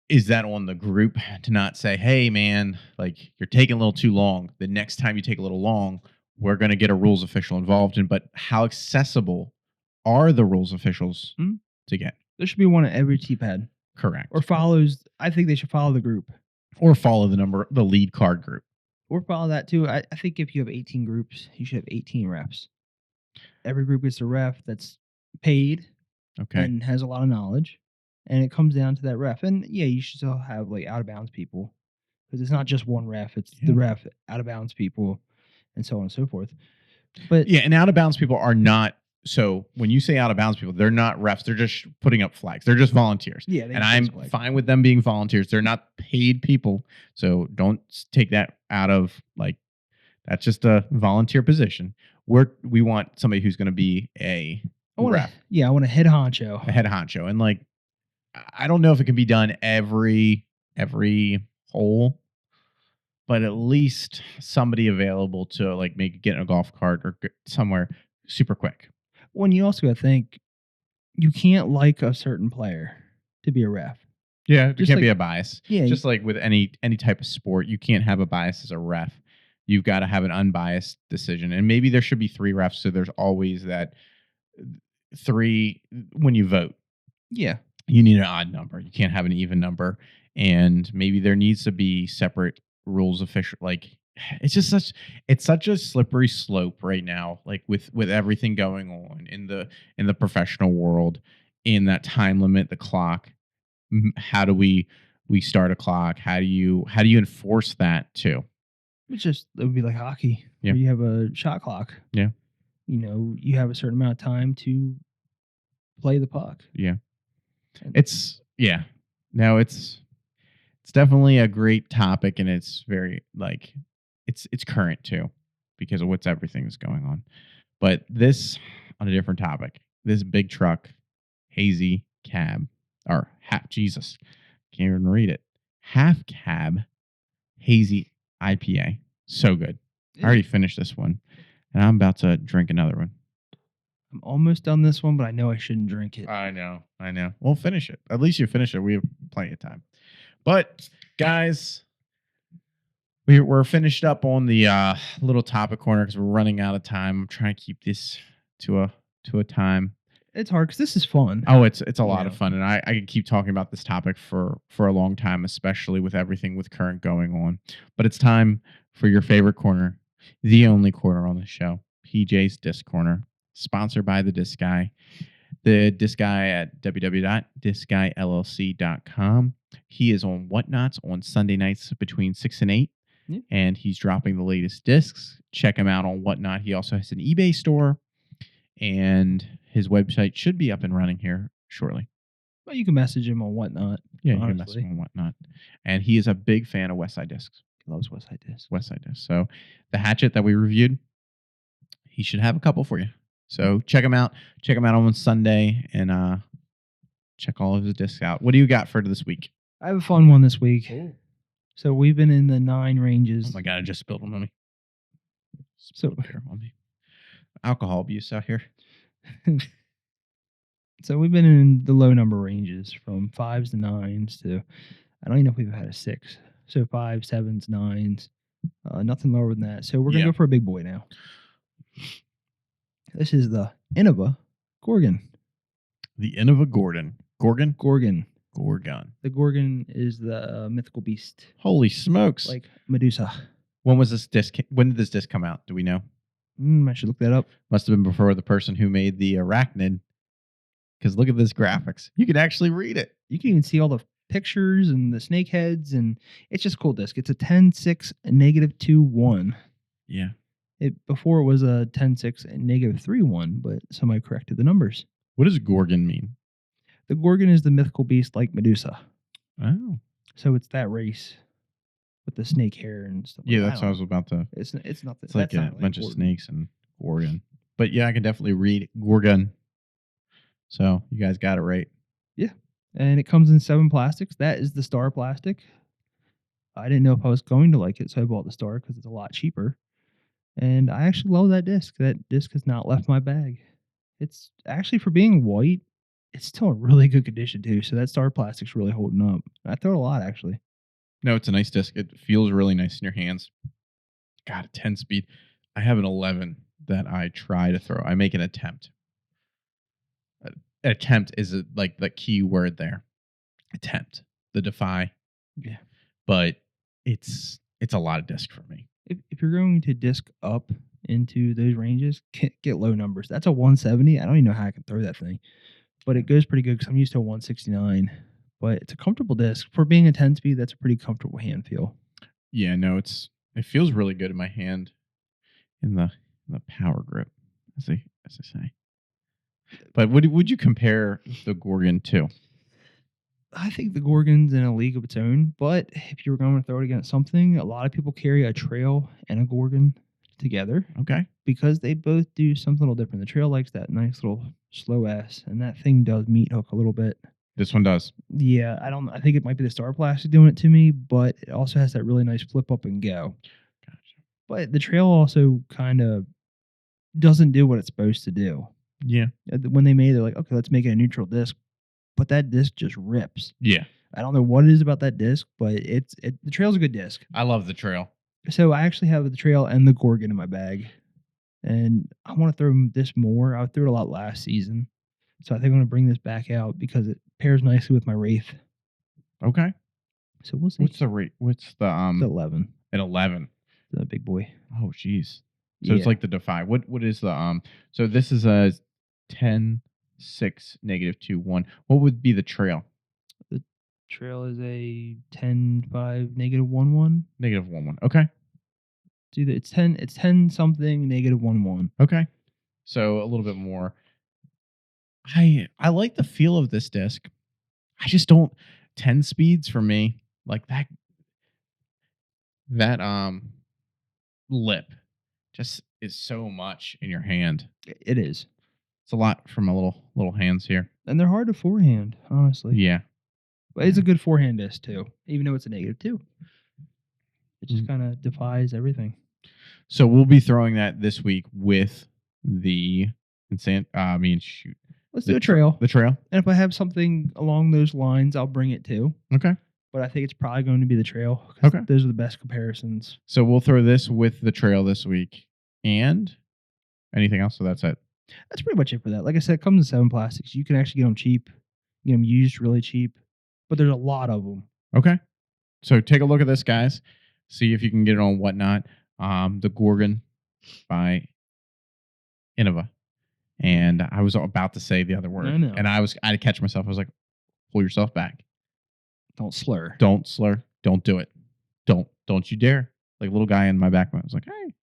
is that on the group to not say, hey, man, like you're taking a little too long. The next time you take a little long, we're going to get a rules official involved in. But how accessible are the rules officials to get? There should be one at every tee pad. Correct. Or follows. I think they should follow the group. Or follow the lead card group. Or follow that too. I think if you have 18 groups, you should have 18 refs. Every group gets a ref that's paid and has a lot of knowledge. And it comes down to that ref. And yeah, you should still have like out of bounds people. Because it's not just one ref, it's the ref, out of bounds people, and so on and so forth. But yeah, and out of bounds people are not. So when you say out of bounds people, they're not refs. They're just putting up flags. They're just volunteers. Yeah, and I'm fine with them being volunteers. They're not paid people. So don't take that out of like, that's just a volunteer position. We want somebody who's going to be a ref. I want a head honcho. A head honcho. And like, I don't know if it can be done every hole, but at least somebody available to like get in a golf cart or somewhere super quick. When you also got to think, you can't like a certain player to be a ref. Yeah, there can't be a bias. Yeah, just like with any type of sport, you can't have a bias as a ref. You've got to have an unbiased decision, and maybe there should be 3 refs, so there's always that 3 when you vote. Yeah, you need an odd number. You can't have an even number, and maybe there needs to be separate rules official. Like it's such a slippery slope right now. Like with everything going on in the professional world, in that time limit, the clock. How do we start a clock? How do you enforce that too? It would be like hockey. Yeah. Where you have a shot clock. Yeah. You have a certain amount of time to play the puck. Yeah. It's definitely a great topic, and it's very like it's current too because of everything that's going on. But this on a different topic, this big truck, Hazy Cab, or Jesus, can't even read it. Halfcab Hazy IPA. So good. I already finished this one, and I'm about to drink another one. I'm almost done this one, but I know I shouldn't drink it. I know. We'll finish it. At least you finish it. We have plenty of time. But, guys, we're finished up on the little topic corner because we're running out of time. I'm trying to keep this to a time. It's hard because this is fun. Oh, it's a lot of fun, and I could keep talking about this topic for a long time, especially with everything with current going on. But it's time for your favorite corner, the only corner on the show, PJ's Disc Corner, sponsored by the Disc Guy. The Disc Guy at www.discguyllc.com. He is on Whatnots on Sunday nights between 6 and 8, and he's dropping the latest discs. Check him out on Whatnot. He also has an eBay store, and his website should be up and running here shortly. Well, you can message him on Whatnot. Yeah, you can message him on Whatnot. And he is a big fan of Westside Discs. He loves Westside Discs. Westside Discs. So the hatchet that we reviewed, he should have a couple for you. So check him out. Check him out on Sunday and check all of his discs out. What do you got for this week? I have a fun one this week. So we've been in the 9 Oh ranges. my god, I just spilled them on me. So- Spilled beer on me. Alcohol abuse out here. So we've been in the low number ranges from 5s to 9s to I don't even know if we've had a 6. So 5, 7s, 9s, nothing lower than that. So we're gonna Yeah. go for a big boy now. This is the Innova Gorgon. The Innova Gorgon. Gorgon? Gorgon. Gorgon. The Gorgon is the mythical beast, Holy smokes. like Medusa. When was this disc? When did this disc come out? Do we know? I should look that up. Must have been before the person who made the arachnid. Because look at this graphics. You can actually read it. You can even see all the pictures and the snake heads, and it's just a cool disc. It's a 10-6 -2-1. Yeah. Before it was a 10-6 -3-1, but somebody corrected the numbers. What does Gorgon mean? The Gorgon is the mythical beast like Medusa. Oh. So it's that race with the snake hair and stuff. Yeah, like that's what I was about to. It's nothing. It's like that's a not really bunch of important. snakes and Gorgon. But yeah, I can definitely read Gorgon. So you guys got it right. And it comes in 7 plastics. That is the star plastic. I didn't know if I was going to like it, so I bought the star because it's a lot cheaper. And I actually love that disc. That disc has not left my bag. It's actually, for being white, it's still in really good condition too. So that star plastic's really holding up. I throw it a lot actually. No, it's a nice disc. It feels really nice in your hands. Got a 10 speed. I have an 11 that I try to throw. I make an attempt. Attempt is like the key word there. Attempt. The defy. Yeah. But it's a lot of disc for me. If you're going to disc up into those ranges, get low numbers. That's a 170. I don't even know how I can throw that thing, but it goes pretty good because I'm used to a 169. But it's a comfortable disc for being a 10 speed. That's a pretty comfortable hand feel. Yeah, no, it feels really good in my hand, in the power grip, as I say. But would you compare the Gorgon to? I think the Gorgon's in a league of its own, but if you were going to throw it against something, a lot of people carry a Trail and a Gorgon together Okay. because they both do something a little different. The Trail likes that nice little slow S, and that thing does meat hook a little bit. This one does. Yeah, I think it might be the star plastic doing it to me, but it also has that really nice flip up and go. Gotcha. But the Trail also kind of doesn't do what it's supposed to do. Yeah. When they made it, they're like, okay, let's make it a neutral disc, but that disc just rips. Yeah. I don't know what it is about that disc, but the Trail's a good disc. I love the Trail. So I actually have the Trail and the Gorgon in my bag, and I want to throw this more. I threw it a lot last season, so I think I'm going to bring this back out because it pairs nicely with my Wraith. Okay. So we'll see. What's the rate? What's the The 11, an 11? the big boy. Oh, jeez. So it's like the Defy. What is the So this is a 10, 6, -2, 1. What would be the Trail? The Trail is a 10, 5, -1, 1. -1, 1. Okay. It's 10 something, -1, 1. Okay. So a little bit more. I like the feel of this disc. I just don't 10 speeds for me. Like that lip just is so much in your hand. It is. It's a lot for my little hands here. And they're hard to forehand, honestly. Yeah. But it's a good forehand disc too, even though it's a -2. It just kind of defies everything. So we'll be throwing that this week with the Let's the do a Trail. The Trail. And if I have something along those lines, I'll bring it too. Okay. But I think it's probably going to be the Trail. 'Cause Okay. those are the best comparisons. So we'll throw this with the Trail this week. And anything else? So that's it. That's pretty much it for that. Like I said, it comes in 7 plastics. You can actually get them cheap, get them used really cheap. But there's a lot of them. Okay. So take a look at this, guys. See if you can get it on Whatnot. The Gorgon by Innova. And I was about to say the other word. I know. And I had to catch myself. I was like, pull yourself back. Don't slur. Don't slur. Don't do it. Don't you dare. Like a little guy in my back. I was like, hey,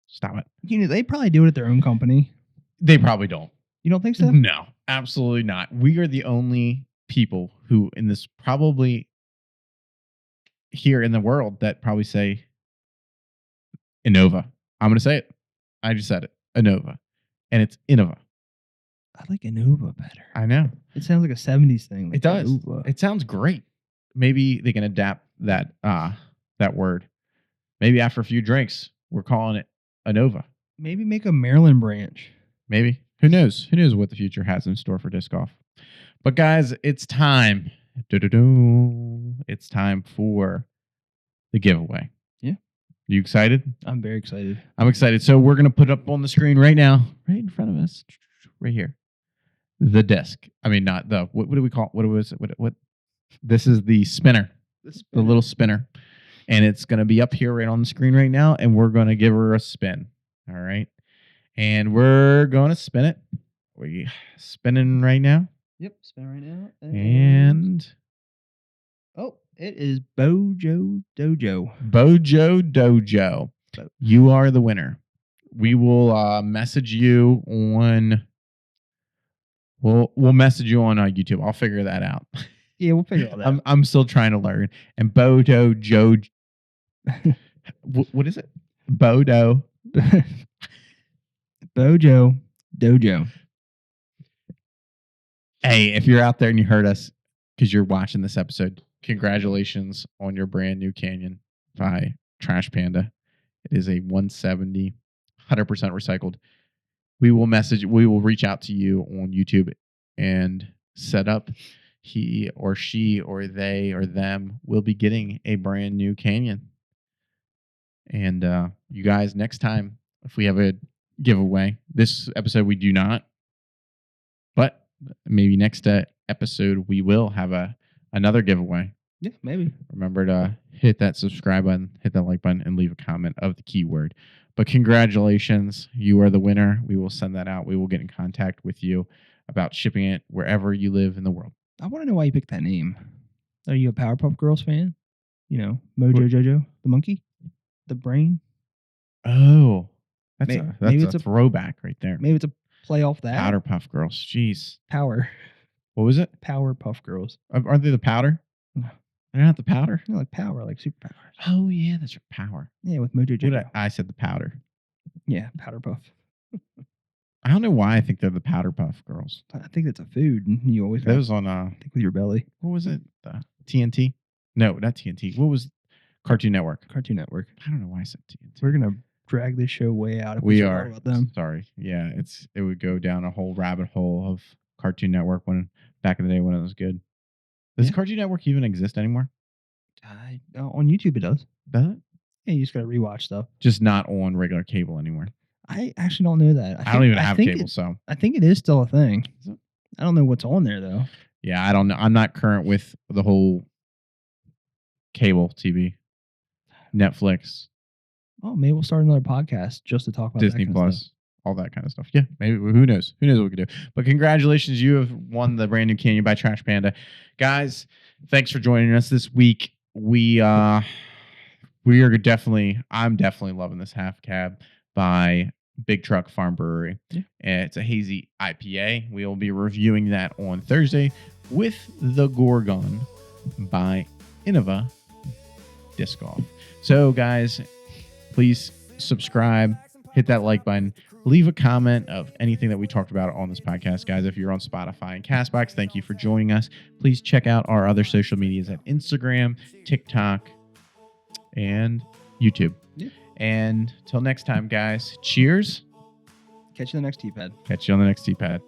stop it. You know, they probably do it at their own company. They probably don't. You don't think so? No, absolutely not. We are the only people who in this probably here in the world that probably say Innova. I'm going to say it. I just said it. Innova. And it's Innova. I like Innova better. I know. It sounds like a 70s thing. Like It does. Innova. It sounds great. Maybe they can adapt that that word. Maybe after a few drinks, we're calling it a Nova. Maybe make a Maryland branch. Maybe. Who knows? Who knows what the future has in store for disc golf? But guys, it's time. It's time for the giveaway. Yeah. You excited? I'm very excited. I'm excited. So we're going to put up on the screen right now, right in front of us, right here, the disc. I mean, not the, what do we call it? What? This is the spinner, the little spinner. And it's going to be up here right on the screen right now. And we're going to give her a spin. All right. And we're going to spin it. We spinning right now. Yep, spin right now. And oh, it is Bojo Dojo. Bojo Dojo. You are the winner. We will message you on. We'll message you on YouTube. I'll figure that out. Yeah, we'll figure all that out. I'm still trying to learn. And Bojo Joe. What is it? Bodo. Bojo Dojo. Hey, if you're out there and you heard us because you're watching this episode, congratulations on your brand new Canyon by Trash Panda. It is a 170, 100% recycled. We will reach out to you on YouTube and set up. He or she or they or them will be getting a brand new Canyon. And you guys, next time, if we have a giveaway, this episode we do not, but maybe next episode we will have another giveaway. Yeah, maybe. Remember to hit that subscribe button, hit that like button, and leave a comment of the keyword. But congratulations, you are the winner. We will send that out. We will get in contact with you about shipping it wherever you live in the world. I want to know why you picked that name. Are you a Powerpuff Girls fan? You know, Mojo Jojo, the monkey, the brain. Oh, that's maybe a throwback right there. Maybe it's a play off that. Powderpuff Girls. Jeez. Power. What was it? Powerpuff Girls. Are they the powder? No. They're not the powder? They're like power, like superpowers. Oh, yeah, that's your power. Yeah, with Mojo Jojo. I said the powder. Yeah, Powderpuff. I don't know why I think they're the Powderpuff Girls. I think that's a food. You always that was on think with your belly. What was it? TNT? No, not TNT. What was Cartoon Network? Cartoon Network. I don't know why I said TNT. We're gonna drag this show way out. If we talk are about them. Sorry. Yeah, it would go down a whole rabbit hole of Cartoon Network when back in the day when it was good. Does Cartoon Network even exist anymore? On YouTube it does. Does it? Yeah, you just gotta rewatch stuff. Just not on regular cable anymore. I actually don't know that. I don't even have cable, so I think it is still a thing. I don't know what's on there though. Yeah, I don't know. I'm not current with the whole cable TV, Netflix. Oh, maybe we'll start another podcast just to talk about Disney Plus, all that kind of stuff. Yeah, maybe. Who knows? Who knows what we could do? But congratulations, you have won the brand new Canyon by Trash Panda, guys. Thanks for joining us this week. I'm definitely loving this Halfcab by Big Truck Farm Brewery. Yeah. It's a hazy IPA. We will be reviewing that on Thursday with the Gorgon by Innova Disc Golf. So, guys, please subscribe, hit that like button, leave a comment of anything that we talked about on this podcast, guys. If you're on Spotify and Castbox, thank you for joining us. Please check out our other social medias at Instagram, TikTok, and YouTube. Yeah. And till next time, guys, cheers. Catch you on the next T-pad. Catch you on the next T-pad.